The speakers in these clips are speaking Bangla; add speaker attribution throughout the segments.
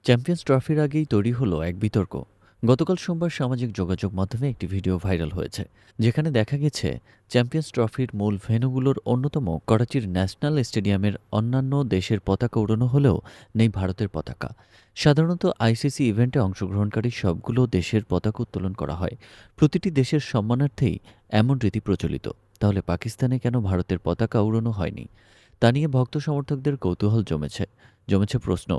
Speaker 1: চ্যাম্পিয়ন্স ট্রফির আগেই তৈরি হলো এক বিতর্ক। গতকাল সোমবার সামাজিক যোগাযোগ মাধ্যমে একটি ভিডিও ভাইরাল হয়েছে, যেখানে দেখা গেছে চ্যাম্পিয়ন্স ট্রফির মূল ভেন্যুগুলোর অন্যতম করাচির ন্যাশনাল স্টেডিয়ামের অন্যান্য দেশের পতাকা উড়ানো হলেও নেই ভারতের পতাকা। সাধারণত আইসিসি ইভেন্টে অংশগ্রহণকারী সবগুলো দেশের পতাকা উত্তোলন করা হয়। প্রতিটি দেশের সম্মানার্থেই এমন রীতি প্রচলিত। তাহলে পাকিস্তানে কেন ভারতের পতাকা উড়ানো হয়নি, তা নিয়ে ভক্ত সমর্থকদের কৌতূহল জমেছে প্রশ্ন।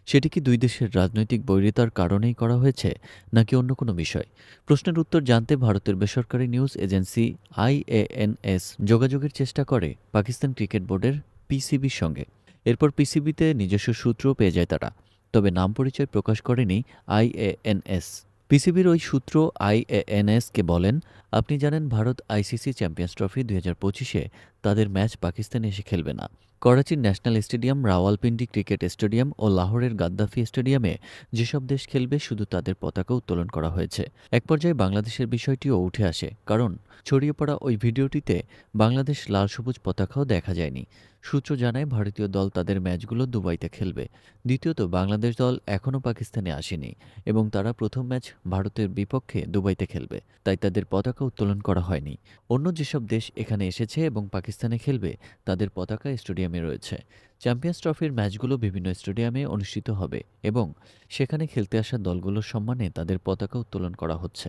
Speaker 1: সেটি কি দুই দেশের রাজনৈতিক বৈরিতার কারণেই করা হয়েছে, নাকি অন্য কোনো বিষয়? প্রশ্নের উত্তর জানতে ভারতের বেসরকারি নিউজ এজেন্সি আইএএনএস যোগাযোগের চেষ্টা করে পাকিস্তান ক্রিকেট বোর্ডের পিসিবির সঙ্গে। এরপর পিসিবিতে নিজস্ব সূত্রও পেয়ে যায় তারা। তবে নাম পরিচয় প্রকাশ করেনি আইএএনএস। পিসিবির ওই সূত্র আইএএনএসকে বলেন, আপনি জানেন ভারত আইসিসি চ্যাম্পিয়ন্স ট্রফি ২০২৫-এ তাদের ম্যাচ পাকিস্তানে এসে খেলবে না। করাচির national stadium, Rawalpindi cricket stadium ও লাহোরের গাদ্দাফি স্টেডিয়ামে যেসব দেশ খেলবে শুধু তাদের পতাকা উত্তোলন করা হয়েছে। এক পর্যায়ে বাংলাদেশের বিষয়টিও উঠে আসে, কারণ ছড়িয়ে পড়া ওই ভিডিওটিতে বাংলাদেশ লাল সবুজ পতাকাও দেখা যায়নি। সূত্র জানায় ভারতীয় দল তাদের ম্যাচগুলো দুবাইতে খেলবে। দ্বিতীয়ত, বাংলাদেশ দল এখনও পাকিস্তানে আসেনি এবং তারা প্রথম ম্যাচ ভারতের বিপক্ষে দুবাইতে খেলবে, তাই তাদের পতাকা উত্তোলন করা হয়নি। অন্য যেসব দেশ এখানে এসেছে এবং পাকিস্তানে খেলবে তাদের পতাকা স্টেডিয়ামে রয়েছে। চ্যাম্পিয়ন্স ট্রফির ম্যাচগুলো বিভিন্ন স্টেডিয়ামে অনুষ্ঠিত হবে এবং সেখানে খেলতে আসা দলগুলোর সম্মানে তাদের পতাকা উত্তোলন করা হচ্ছে।